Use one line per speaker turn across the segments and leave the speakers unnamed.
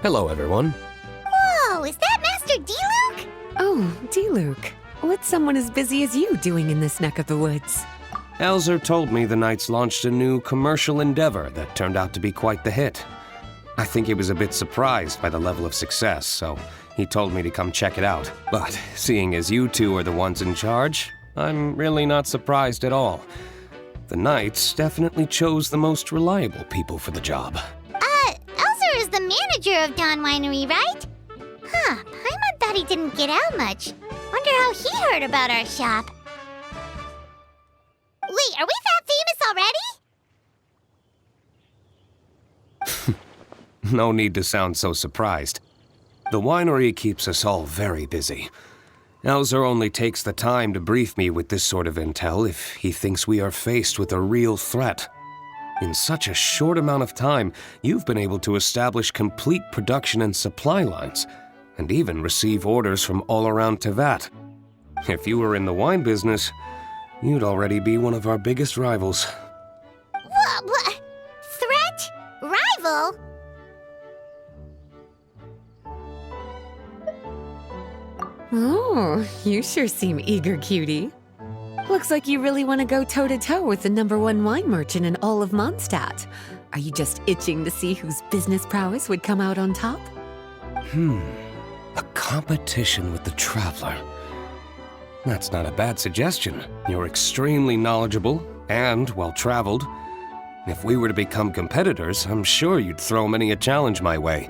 Hello, everyone.
Whoa, is that Master D-Luke?
Oh, D-Luke. What's someone as busy as you doing in this neck of the woods?
Elzer told me the Knights launched a new commercial endeavor that turned out to be quite the hit. I think he was a bit surprised by the level of success, so he told me to come check it out. But seeing as you two are the ones in charge, I'm really not surprised at all. The Knights definitely chose the most reliable people for the job.
Elzer is the manager of Dawn Winery, right? Huh, Paimon thought he didn't get out much. Wonder how he heard about our shop. Wait, are we that famous already?
No need to sound so surprised. The winery keeps us all very busy. Elzer only takes the time to brief me with this sort of intel if he thinks we are faced with a real threat. In such a short amount of time, you've been able to establish complete production and supply lines, and even receive orders from all around Tevat. If you were in the wine business, you'd already be one of our biggest rivals.
What? Threat? Rival?
Oh, you sure seem eager, cutie. Looks like you really want to go toe-to-toe with the #1 wine merchant in all of Mondstadt. Are you just itching to see whose business prowess would come out on top?
A competition with the Traveler. That's not a bad suggestion. You're extremely knowledgeable and well-traveled. If we were to become competitors, I'm sure you'd throw many a challenge my way.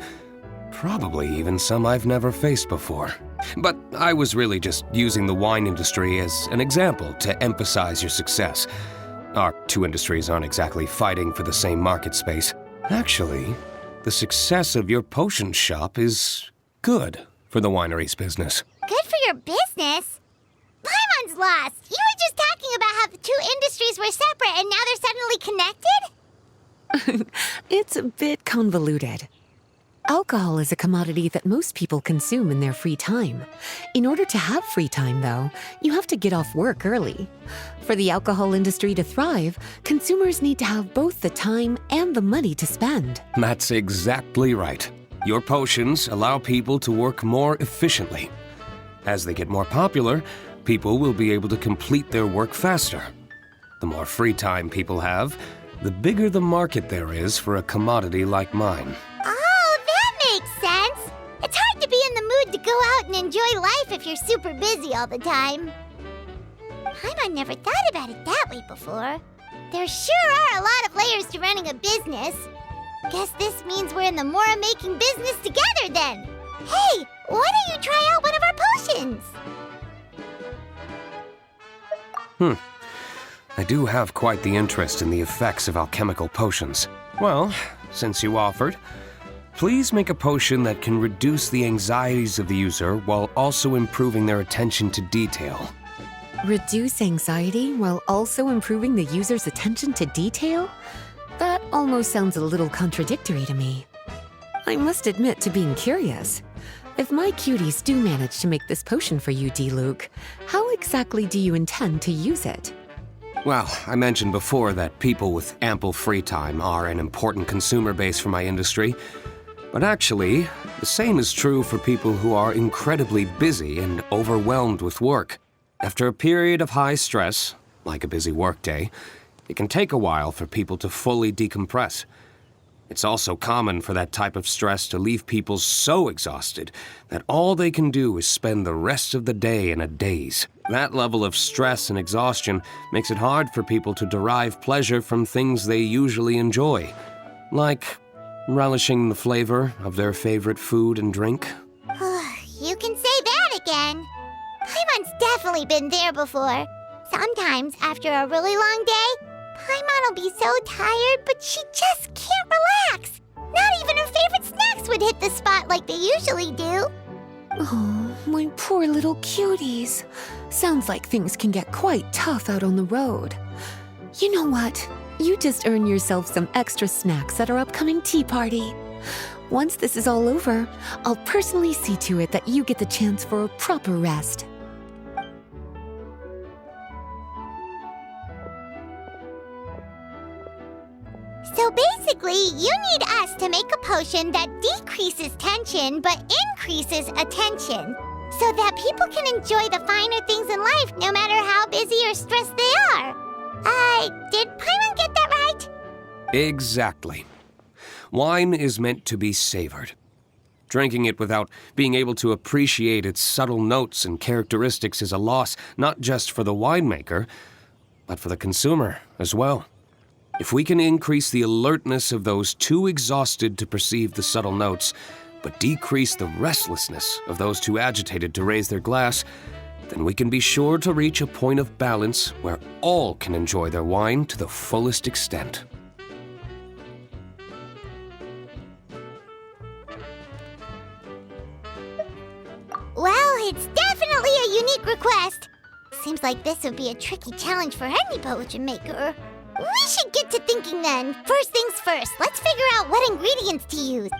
Probably even some I've never faced before. But I was really just using the wine industry as an example to emphasize your success. Our two industries aren't exactly fighting for the same market space. Actually, the success of your potion shop is good for the winery's business.
Good for your business? Paimon's lost. You were just talking about how the two industries were separate and now they're suddenly connected?
It's a bit convoluted. Alcohol is a commodity that most people consume in their free time. In order to have free time, though, you have to get off work early. For the alcohol industry to thrive, consumers need to have both the time and the money to spend.
That's exactly right. Your potions allow people to work more efficiently. As they get more popular, people will be able to complete their work faster. The more free time people have, the bigger the market there is for a commodity like mine.
Oh, that makes sense. It's hard to be in the mood to go out and enjoy life if you're super busy all the time. Paimon never thought about it that way before. There sure are a lot of layers to running a business. Guess this means we're in the Mora-making business together then. Hey, why don't you try out one of our potions?
I do have quite the interest in the effects of alchemical potions. Well, since you offered, please make a potion that can reduce the anxieties of the user while also improving their attention to detail.
Reduce anxiety while also improving the user's attention to detail? That almost sounds a little contradictory to me. I must admit to being curious. If my cuties do manage to make this potion for you, D-Luke, how exactly do you intend to use it?
Well, I mentioned before that people with ample free time are an important consumer base for my industry. But actually, the same is true for people who are incredibly busy and overwhelmed with work. After a period of high stress, like a busy workday, it can take a while for people to fully decompress. It's also common for that type of stress to leave people so exhausted that all they can do is spend the rest of the day in a daze. That level of stress and exhaustion makes it hard for people to derive pleasure from things they usually enjoy, like relishing the flavor of their favorite food and drink.
You can say that again. Paimon's definitely been there before. Sometimes, after a really long day, Paimon will be so tired, but she just can't relax. Not even her favorite snacks would hit the spot like they usually do.
Oh, my poor little cuties. Sounds like things can get quite tough out on the road. You know what? You just earn yourself some extra snacks at our upcoming tea party. Once this is all over, I'll personally see to it that you get the chance for a proper rest.
So basically, you need us to make a potion that decreases tension but increases attention, so that people can enjoy the finer things in life no matter how busy or stressed they are. Did Paimon get that right?
Exactly. Wine is meant to be savored. Drinking it without being able to appreciate its subtle notes and characteristics is a loss not just for the winemaker, but for the consumer as well. If we can increase the alertness of those too exhausted to perceive the subtle notes, but decrease the restlessness of those too agitated to raise their glass, then we can be sure to reach a point of balance where all can enjoy their wine to the fullest extent.
Well, it's definitely a unique request. Seems like this would be a tricky challenge for any potion maker. We should get to thinking then. First things first, let's figure out what ingredients to use.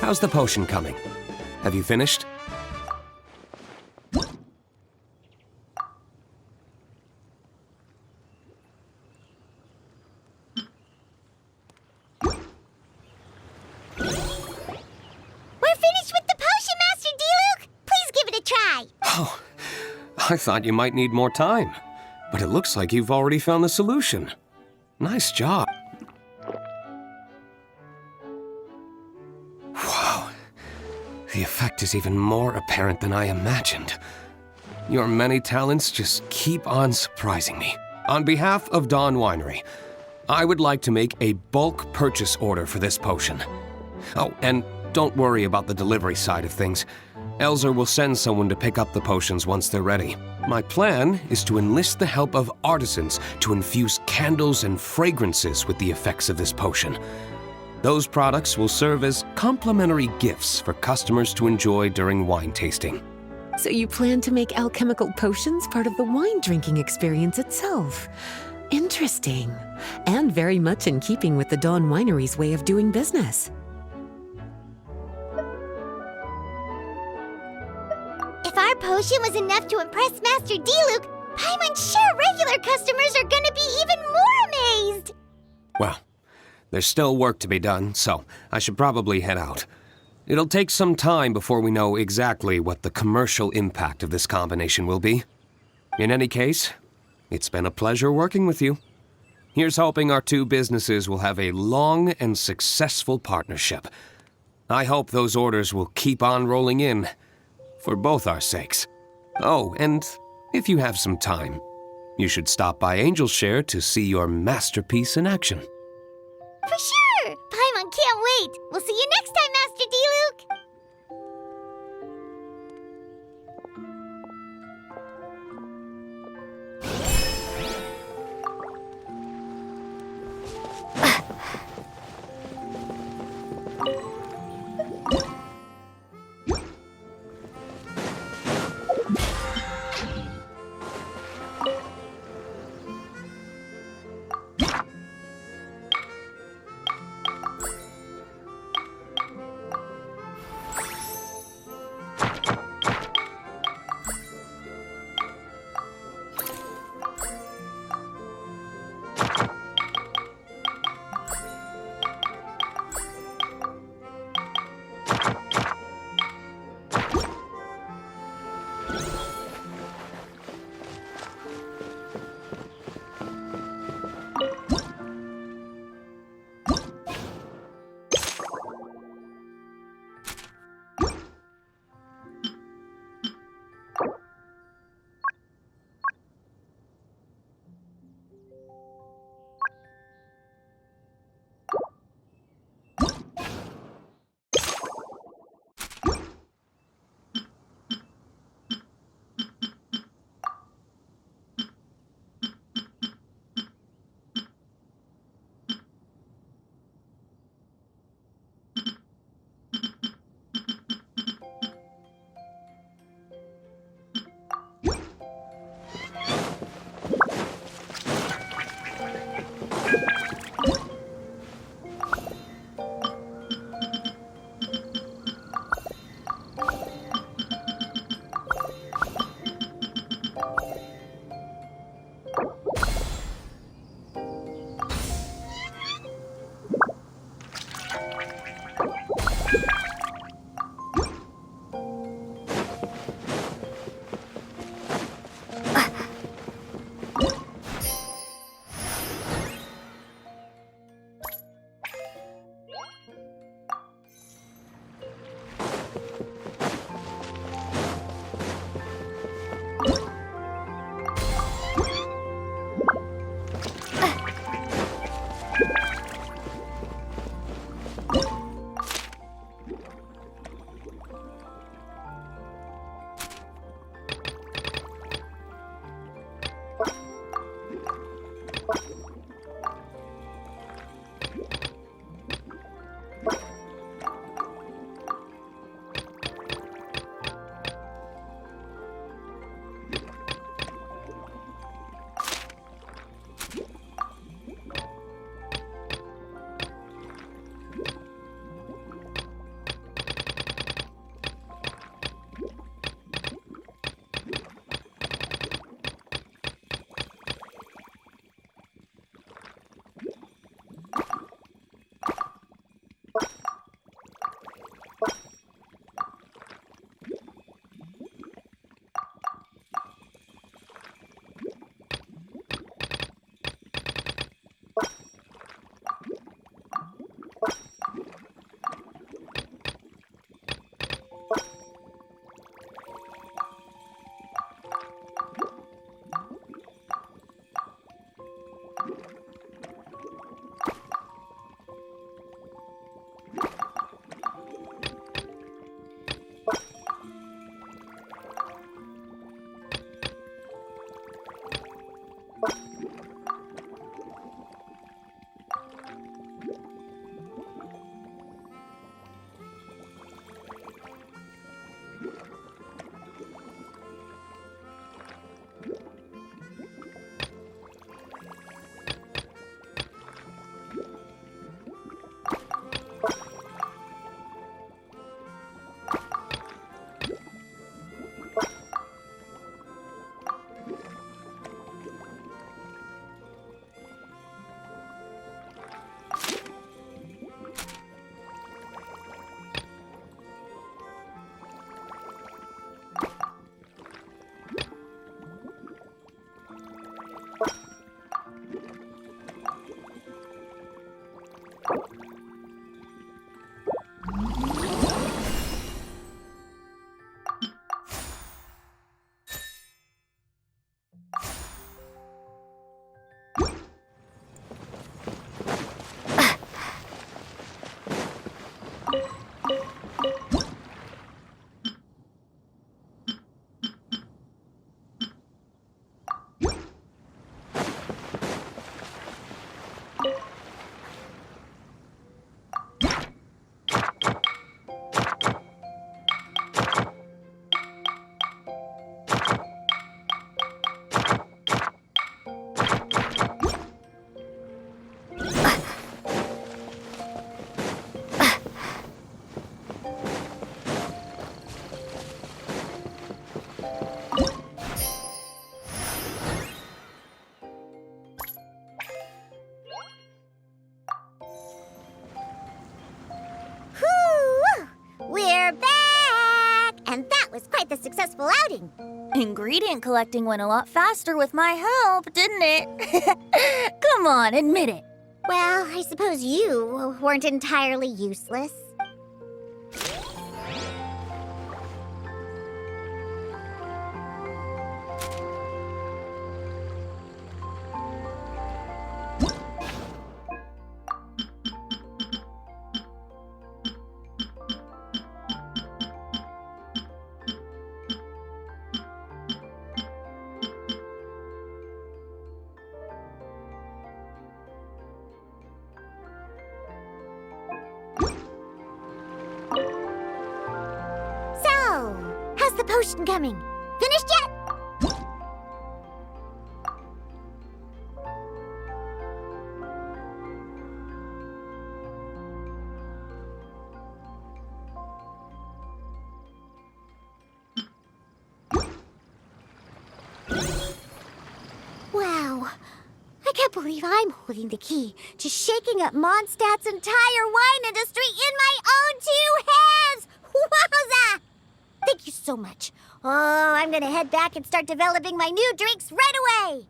How's the potion coming? Have you finished?
We're finished with the potion, Master D-Luke! Please give it a try!
Oh, I thought you might need more time. But it looks like you've already found the solution. Nice job. Wow. The effect is even more apparent than I imagined. Your many talents just keep on surprising me. On behalf of Dawn Winery, I would like to make a bulk purchase order for this potion. Oh, and don't worry about the delivery side of things. Elzer will send someone to pick up the potions once they're ready. My plan is to enlist the help of artisans to infuse candles and fragrances with the effects of this potion. Those products will serve as complimentary gifts for customers to enjoy during wine tasting.
So you plan to make alchemical potions part of the wine drinking experience itself. Interesting. And very much in keeping with the Dawn Winery's way of doing business.
If our potion was enough to impress Master D-Luke, Paimon's sure regular customers are gonna be even more amazed!
Well, there's still work to be done, so I should probably head out. It'll take some time before we know exactly what the commercial impact of this combination will be. In any case, it's been a pleasure working with you. Here's hoping our two businesses will have a long and successful partnership. I hope those orders will keep on rolling in, for both our sakes. Oh, and if you have some time, you should stop by Angel's Share to see your masterpiece in action.
For sure! Paimon can't wait! We'll see you next time, Master D-Luke! with a successful outing.
Ingredient collecting went a lot faster with my help, didn't it? Come on, admit it.
Well, I suppose you weren't entirely useless. So, how's the potion coming? Finished yet? Wow, I can't believe I'm holding the key to shaking up Mondstadt's entire wine industry in my own two hands! Wowza! Thank you so much. Oh, I'm gonna head back and start developing my new drinks right away!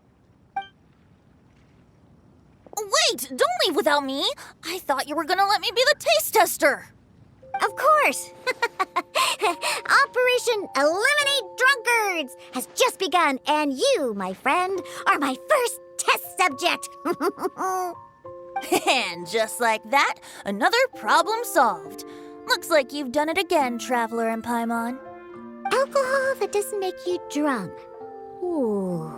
Wait, don't leave without me. I thought you were gonna let me be the taste tester.
Of course! Operation Eliminate Drunkards has just begun, and you, my friend, are my first test subject!
And just like that, another problem solved. Looks like you've done it again, Traveler and Paimon.
Alcohol that doesn't make you drunk. Ooh,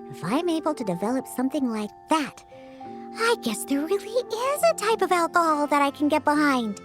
if I'm able to develop something like that, I guess there really is a type of alcohol that I can get behind.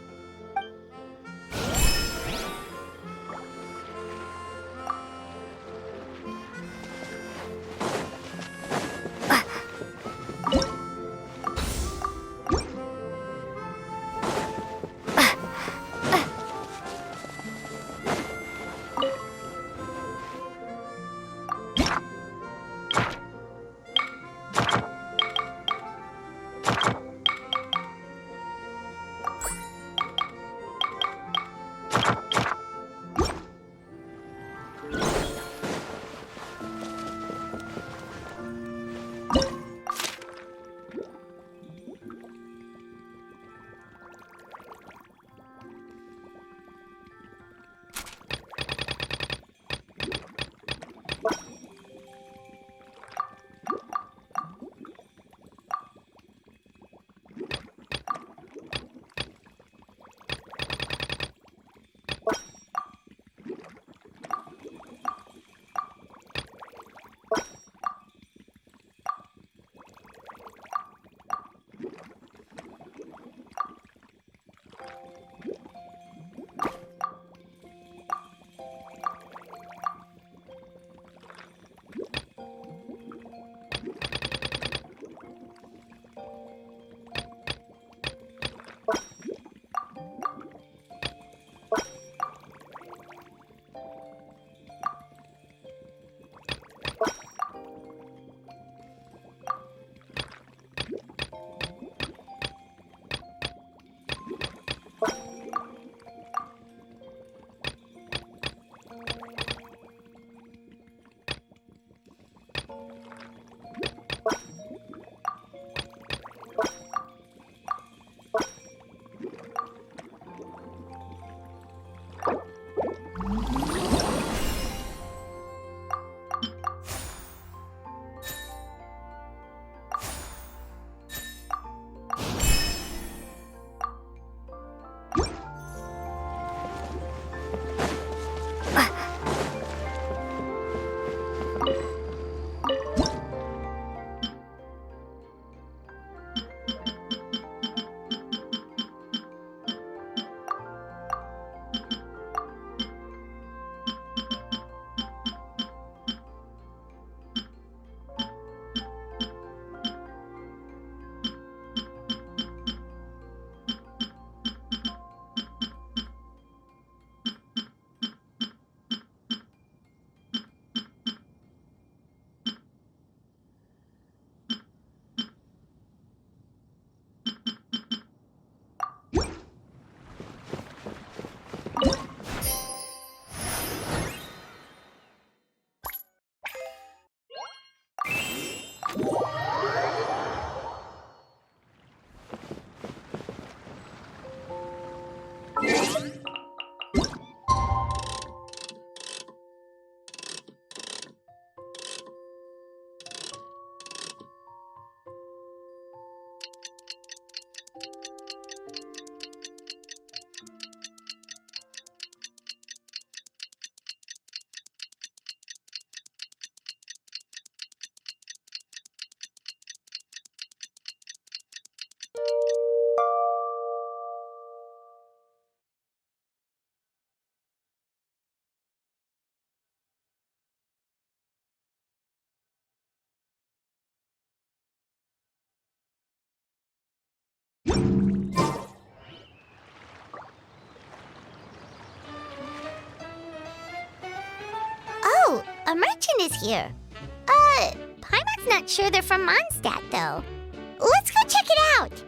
a merchant is here. Paimon's not sure they're from Mondstadt, though. Let's go check it out.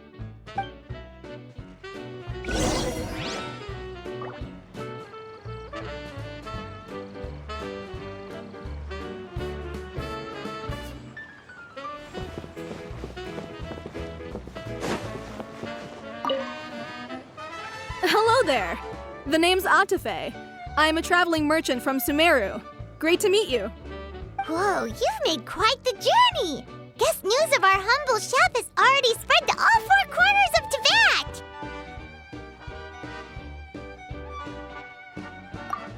Hello there. The name's Atafe. I am a traveling merchant from Sumeru. Great to meet you.
Whoa, you've made quite the journey. Guess news of our humble shop has already spread to all four corners of Teyvat.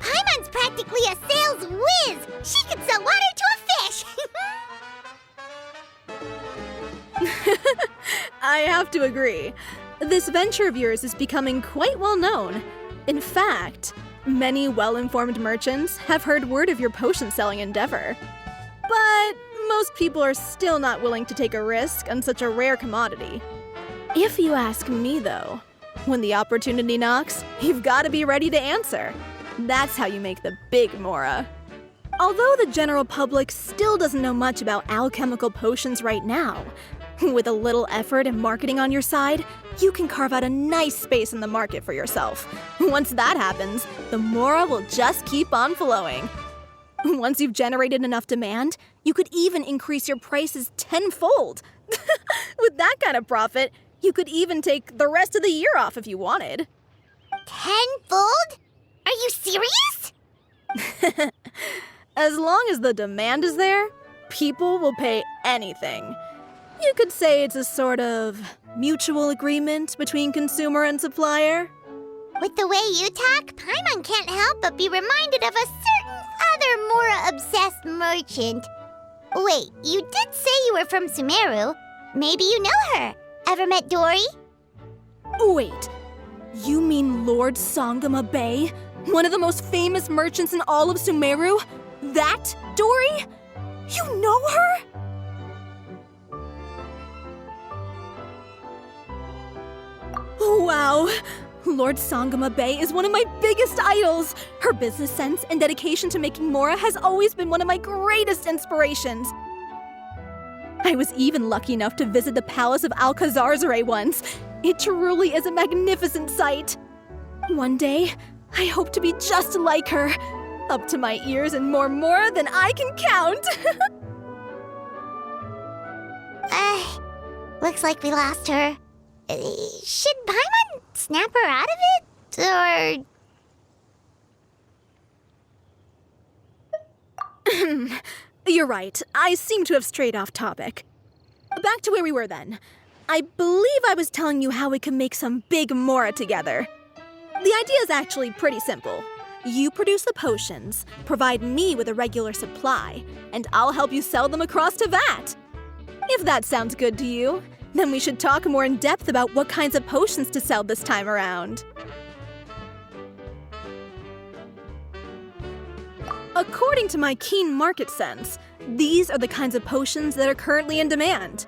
Paimon's practically a sales whiz. She could sell water to a fish.
I have to agree. This venture of yours is becoming quite well known. In fact, many well-informed merchants have heard word of your potion-selling endeavor. But most people are still not willing to take a risk on such a rare commodity. If you ask me, though, when the opportunity knocks, you've got to be ready to answer. That's how you make the big Mora. Although the general public still doesn't know much about alchemical potions right now, with a little effort and marketing on your side, you can carve out a nice space in the market for yourself. Once that happens, the Mora will just keep on flowing. Once you've generated enough demand, you could even increase your prices tenfold. With that kind of profit, you could even take the rest of the year off if you wanted.
Tenfold? Are you serious?
As long as the demand is there, people will pay anything. You could say it's a sort of mutual agreement between consumer and supplier.
With the way you talk, Paimon can't help but be reminded of a certain other Mora-obsessed merchant. Wait, you did say you were from Sumeru. Maybe you know her. Ever met Dory?
Wait, you mean Lord Sangama Bay? One of the most famous merchants in all of Sumeru? That Dory? You know her? Wow! Lord Sangama Bay is one of my biggest idols! Her business sense and dedication to making Mora has always been one of my greatest inspirations. I was even lucky enough to visit the Palace of Alcazarzare once. It truly is a magnificent sight. One day, I hope to be just like her. Up to my ears in more Mora than I can count!
Looks like we lost her. Should Paimon snap her out of it? Or...
You're right. I seem to have strayed off topic. Back to where we were then. I believe I was telling you how we can make some big Mora together. The idea is actually pretty simple. You produce the potions, provide me with a regular supply, and I'll help you sell them across Teyvat. If that sounds good to you, then we should talk more in depth about what kinds of potions to sell this time around. According to my keen market sense, these are the kinds of potions that are currently in demand.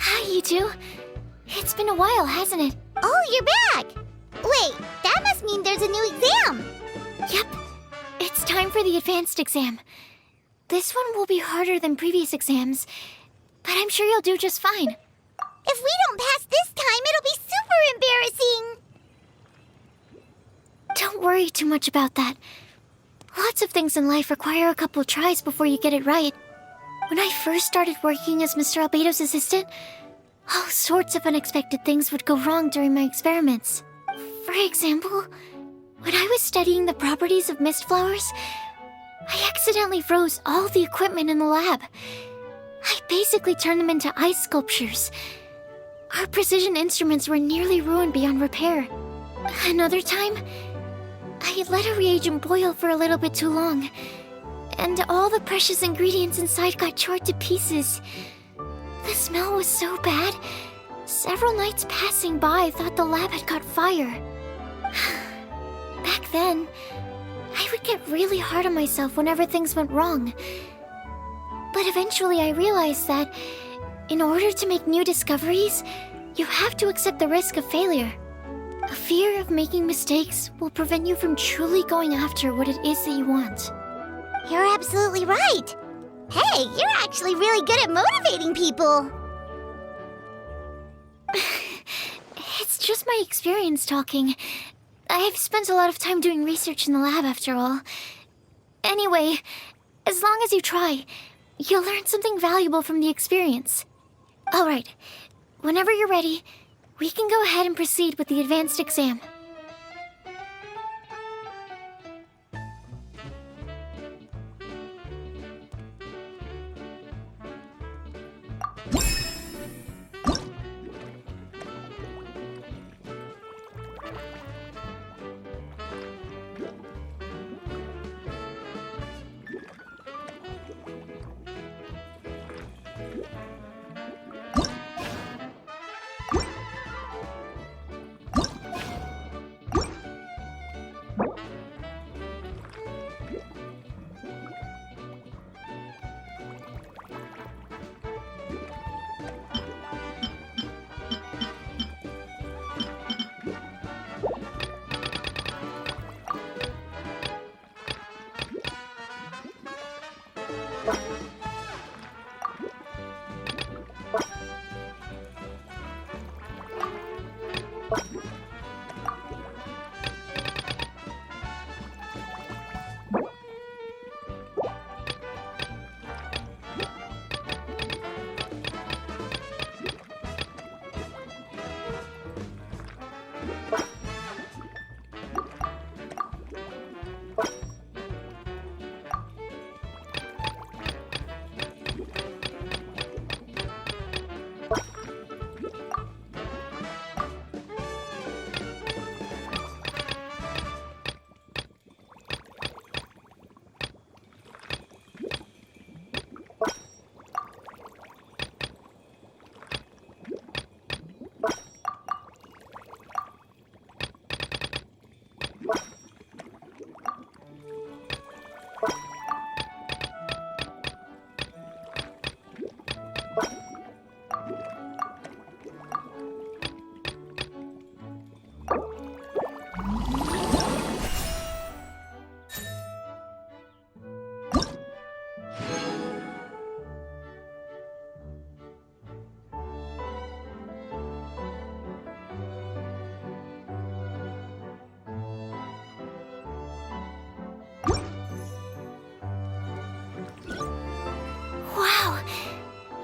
Hi, you two. It's been a while, hasn't it? Oh, you're back! Wait, that must mean there's a new exam!
Yep. It's time for the advanced exam. This one will be harder than previous exams, but I'm sure you'll do just fine.
If we don't pass this time, it'll be super embarrassing!
Don't worry too much about that. Lots of things in life require a couple tries before you get it right. When I first started working as Mr. Albedo's assistant, all sorts of unexpected things would go wrong during my experiments. For example, when I was studying the properties of mist flowers, I accidentally froze all the equipment in the lab. I basically turned them into ice sculptures. Our precision instruments were nearly ruined beyond repair. Another time, I let a reagent boil for a little bit too long, and all the precious ingredients inside got charred to pieces. The smell was so bad, several nights passing by thought the lab had caught fire. Back then, I would get really hard on myself whenever things went wrong. But eventually I realized that in order to make new discoveries, you have to accept the risk of failure. A fear of making mistakes will prevent you from truly going after what it is that you want.
You're absolutely right! Hey, you're actually really good at motivating people!
It's just my experience talking. I've spent a lot of time doing research in the lab after all. Anyway, as long as you try, you'll learn something valuable from the experience. Alright, whenever you're ready, we can go ahead and proceed with the advanced exam.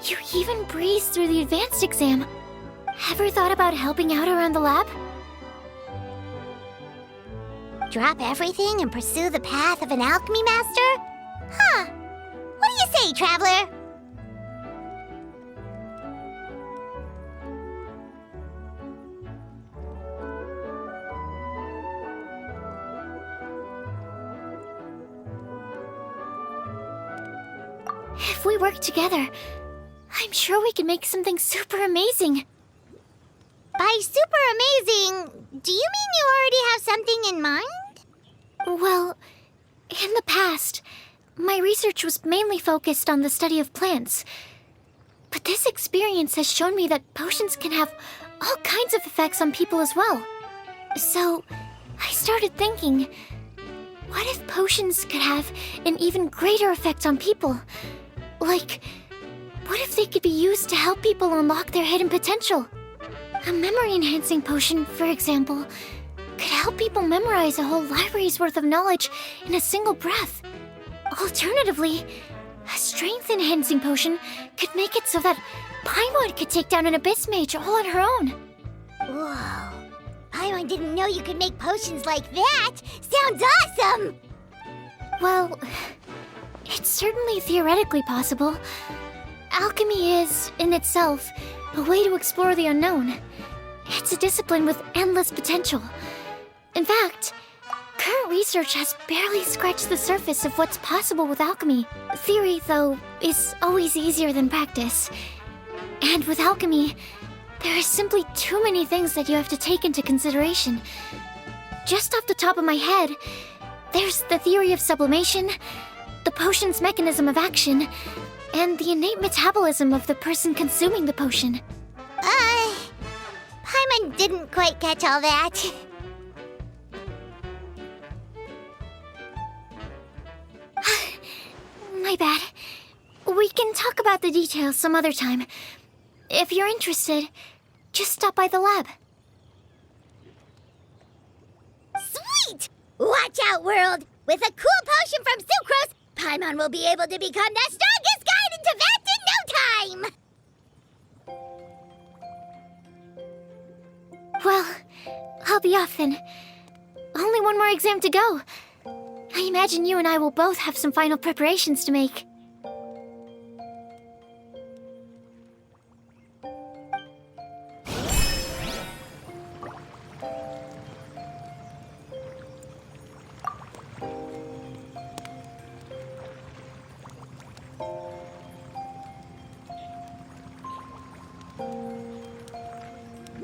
You even breezed through the advanced exam. Ever thought about helping out around the lab?
Drop everything and pursue the path of an alchemy master? Huh. What do you say, traveler?
If we work together, I'm sure we can make something super amazing.
By super amazing, do you mean you already have something in mind?
Well, in the past, my research was mainly focused on the study of plants. But this experience has shown me that potions can have all kinds of effects on people as well. So, I started thinking, what if potions could have an even greater effect on people? Like, what if they could be used to help people unlock their hidden potential? A memory-enhancing potion, for example, could help people memorize a whole library's worth of knowledge in a single breath. Alternatively, a strength-enhancing potion could make it so that Paimon could take down an Abyss Mage all on her own.
Whoa. Paimon didn't know you could make potions like that! Sounds awesome!
Well, it's certainly theoretically possible. Alchemy is, in itself, a way to explore the unknown. It's a discipline with endless potential. In fact, current research has barely scratched the surface of what's possible with alchemy. Theory, though, is always easier than practice. And with alchemy, there are simply too many things that you have to take into consideration. Just off the top of my head, there's the theory of sublimation, the potion's mechanism of action, and the innate metabolism of the person consuming the potion.
Paimon didn't quite catch all that.
My bad. We can talk about the details some other time. If you're interested, just stop by the lab.
Sweet! Watch out, world! With a cool potion from Sucrose, Paimon will be able to become the strongest guide in Tibet in no time!
Well, I'll be off then. Only one more exam to go. I imagine you and I will both have some final preparations to make.